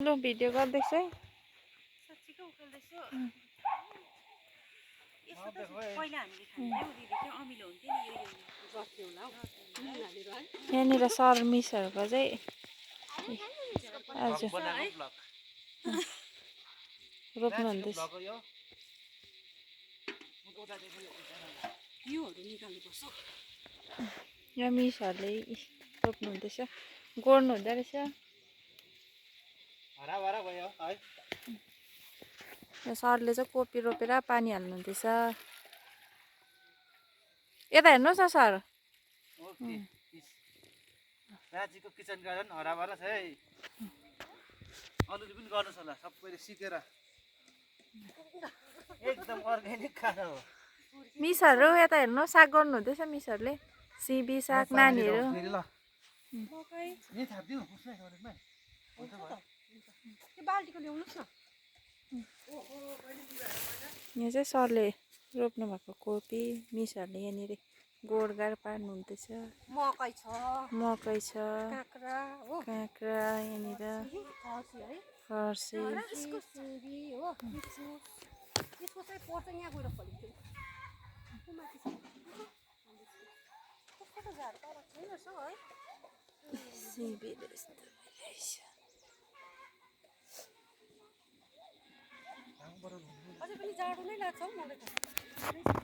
लो video गर्दैछ है साँच्चीकै उखाल्दैछु यसो त पहिला हामीले खान्थ्यौँ दिदी के अमिलो हुन्थ्यो नि यो गर्थ्यो होला हौ यहाँनिर सर मिसहरूको चाहिँ आज रोप्नुहुँदैछ योहरू निकाल्नुपर्छ यहाँ मिसहरूले रोप्नुहुँदैछ गोड्नु हुँदो रहेछ यो सरले चाहिँ कोपी रोपेर पानी हाल्नुहुँदैछ यता हेर्नुहोस् न सर राजीको किचन गार्डन हराभरा छ है अरूले पनि गर्नुहोस् होला सबैले सिकेर एकदम अर्ग्यानिक खाना हो मिसहरू यता हेर्नुहोस् साग गर्नुहुँदैछ मिसहरूले सिबी साग नानीहरू बाल्टीको ल्याउनुहोस् न यहाँ चाहिँ सरले रोप्नु भएको कोपी मिसहरूले यहाँनिर गोडगाड पार्नुहुँदैछ मकै छ मकै छ काँक्रा हो काँक्रा यहाँनिर फर्सी है फर्सी सिमी हो इस्कुस इस्कुस चाहिँ पर्छ यहाँ गएर फलिन्छ त्यो माथि छ कस्तो झार तर छैन रहेछ है सिबी यस्तो रहेछ अझै पनि जाडो नै लाग्छ हौ मलाई त